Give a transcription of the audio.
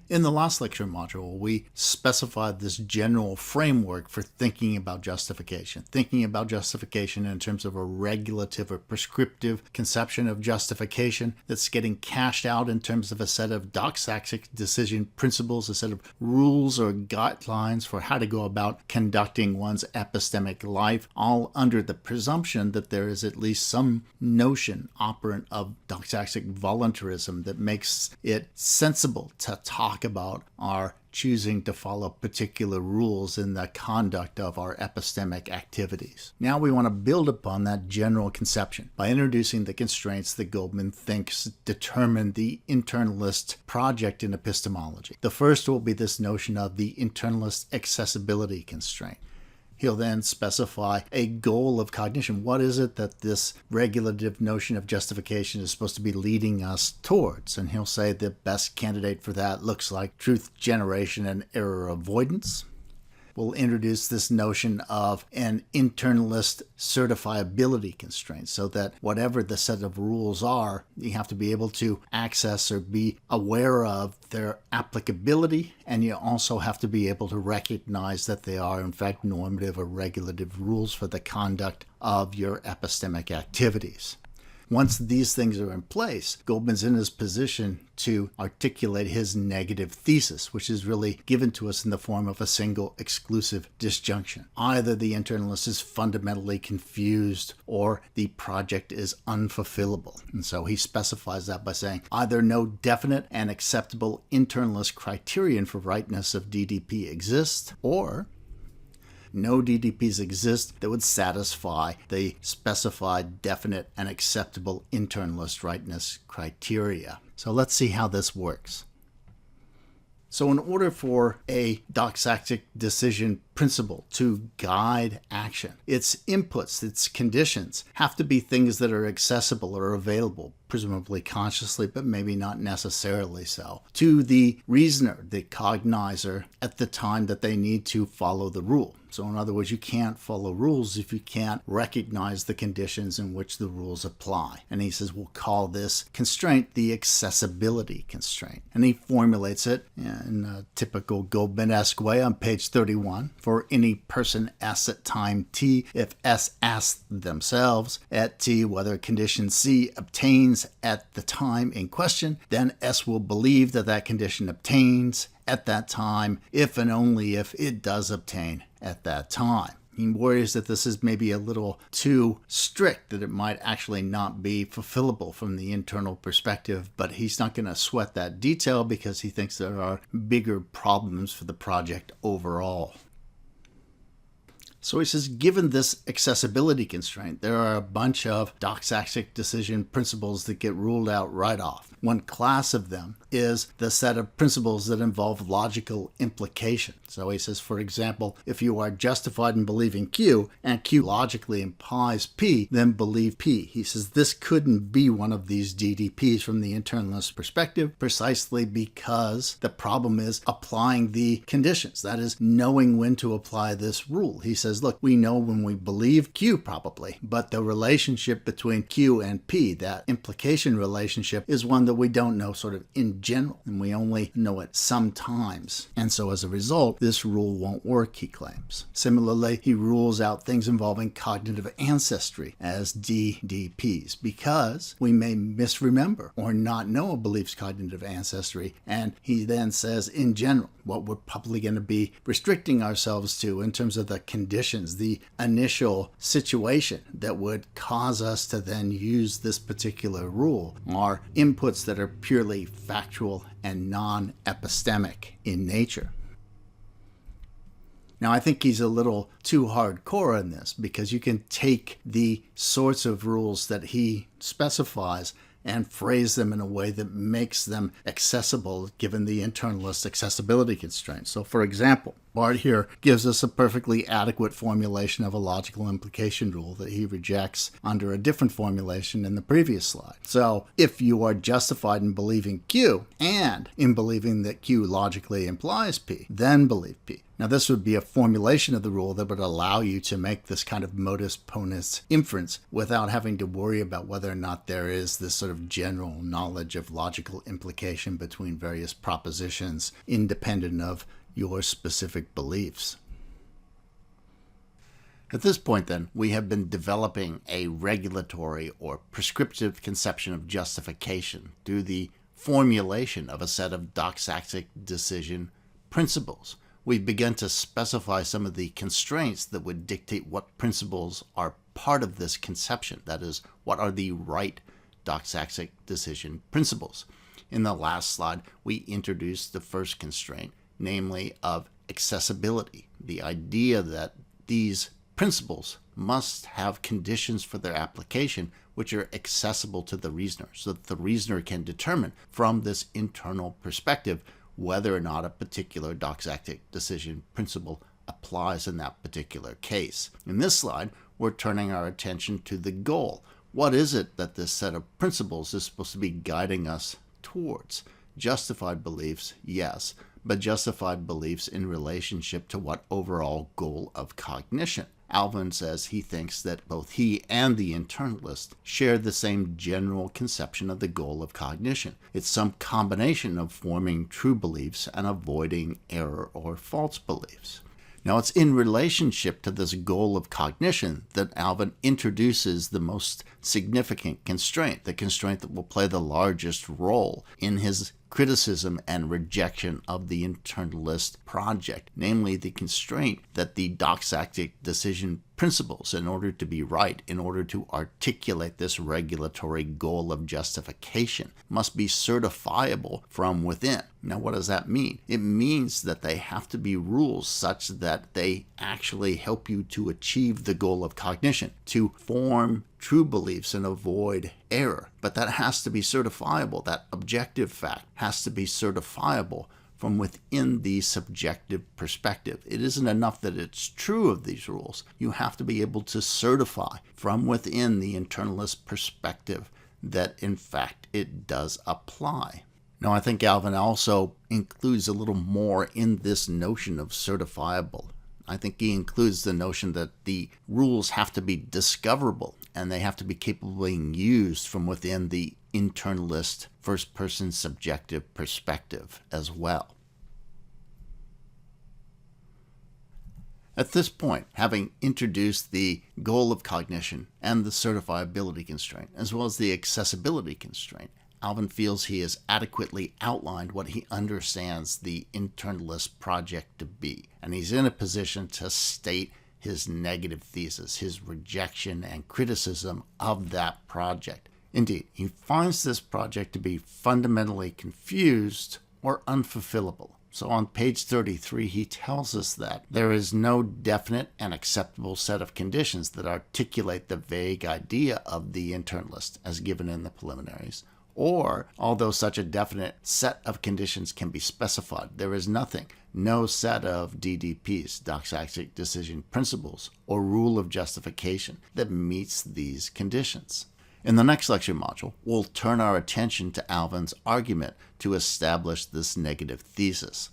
In the last lecture module, we specified this general framework for thinking about justification. Thinking about justification in terms of a regulative or prescriptive conception of justification that's getting cashed out in terms of a set of doxastic decision principles, a set of rules or guidelines for how to go about conducting one's epistemic life, all under the presumption that there is at least some notion operant of doxastic voluntarism that makes it sensible to talk about our choosing to follow particular rules in the conduct of our epistemic activities. Now we want to build upon that general conception by introducing the constraints that Goldman thinks determine the internalist project in epistemology. The first will be this notion of the internalist accessibility constraint. He'll then specify a goal of cognition. What is it that this regulative notion of justification is supposed to be leading us towards? And he'll say the best candidate for that looks like truth generation and error avoidance. We'll introduce this notion of an internalist certifiability constraint so that whatever the set of rules are, you have to be able to access or be aware of their applicability, and you also have to be able to recognize that they are in fact normative or regulative rules for the conduct of your epistemic activities. Once these things are in place, Goldman's in his position to articulate his negative thesis, which is really given to us in the form of a single exclusive disjunction. Either the internalist is fundamentally confused or the project is unfulfillable. And so he specifies that by saying either no definite and acceptable internalist criterion for rightness of DDP exists, or no DDPs exist that would satisfy the specified definite and acceptable internalist rightness criteria. So let's see how this works. So in order for a doxastic decision principle to guide action, its inputs, its conditions have to be things that are accessible or available, presumably consciously, but maybe not necessarily so, to the reasoner, the cognizer, at the time that they need to follow the rule. So in other words, you can't follow rules if you can't recognize the conditions in which the rules apply. And he says we'll call this constraint the accessibility constraint. And he formulates it in a typical Goldman-esque way on page 31. For any person S at time t, if S asks themselves at t whether condition C obtains at the time in question, then S will believe that that condition obtains at that time if and only if it does obtain at that time. He worries that this is maybe a little too strict, that it might actually not be fulfillable from the internal perspective, but he's not going to sweat that detail because he thinks there are bigger problems for the project overall. So he says, given this accessibility constraint, there are a bunch of doxastic decision principles that get ruled out right off. One class of them is the set of principles that involve logical implication. So he says, for example, if you are justified in believing Q and Q logically implies P, then believe P. He says this couldn't be one of these DDPs from the internalist perspective, precisely because the problem is applying the conditions. That is, knowing when to apply this rule. He says, look, we know when we believe Q probably, but the relationship between Q and P, that implication relationship, is one that we don't know sort of in general, and we only know it sometimes. And so as a result, this rule won't work, he claims. Similarly, he rules out things involving cognitive ancestry as DDPs because we may misremember or not know a belief's cognitive ancestry. And he then says, in general, what we're probably going to be restricting ourselves to in terms of the conditions, the initial situation that would cause us to then use this particular rule, are inputs that are purely factual and non-epistemic in nature. Now, I think he's a little too hardcore in this because you can take the sorts of rules that he specifies and phrase them in a way that makes them accessible given the internalist accessibility constraints. So, for example, Bart here gives us a perfectly adequate formulation of a logical implication rule that he rejects under a different formulation in the previous slide. So, if you are justified in believing Q and in believing that Q logically implies P, then believe P. Now, this would be a formulation of the rule that would allow you to make this kind of modus ponens inference without having to worry about whether or not there is this sort of general knowledge of logical implication between various propositions independent of your specific beliefs. At this point, then, we have been developing a regulatory or prescriptive conception of justification through the formulation of a set of doxastic decision principles. We've begun to specify some of the constraints that would dictate what principles are part of this conception. That is, what are the right doxastic decision principles. In the last slide, we introduced the first constraint, namely of accessibility, the idea that these principles must have conditions for their application which are accessible to the reasoner, so that the reasoner can determine from this internal perspective whether or not a particular doxastic decision principle applies in that particular case. In this slide, we're turning our attention to the goal. What is it that this set of principles is supposed to be guiding us towards? Justified beliefs, yes, but justified beliefs in relationship to what overall goal of cognition? Alvin says he thinks that both he and the internalist share the same general conception of the goal of cognition. It's some combination of forming true beliefs and avoiding error or false beliefs. Now, it's in relationship to this goal of cognition that Alvin introduces the most significant constraint, the constraint that will play the largest role in his criticism and rejection of the internalist project, namely the constraint that the doxastic decision principles, in order to be right, in order to articulate this regulatory goal of justification, must be certifiable from within. Now, what does that mean? It means that they have to be rules such that they actually help you to achieve the goal of cognition, to form true beliefs and avoid error. But that has to be certifiable. That objective fact has to be certifiable from within the subjective perspective. It isn't enough that it's true of these rules. You have to be able to certify from within the internalist perspective that, in fact, it does apply. Now, I think Alvin also includes a little more in this notion of certifiable. I think he includes the notion that the rules have to be discoverable and they have to be capable of being used from within the internalist first-person subjective perspective as well. At this point, having introduced the goal of cognition and the certifiability constraint, as well as the accessibility constraint, Alvin feels he has adequately outlined what he understands the internalist project to be, and he's in a position to state his negative thesis, his rejection and criticism of that project. Indeed, he finds this project to be fundamentally confused or unfulfillable. So on page 33, he tells us that there is no definite and acceptable set of conditions that articulate the vague idea of the internalist as given in the preliminaries. Or, although such a definite set of conditions can be specified, there is nothing, no set of DDPs, doxastic decision principles, or rule of justification that meets these conditions. In the next lecture module, we'll turn our attention to Alvin's argument to establish this negative thesis.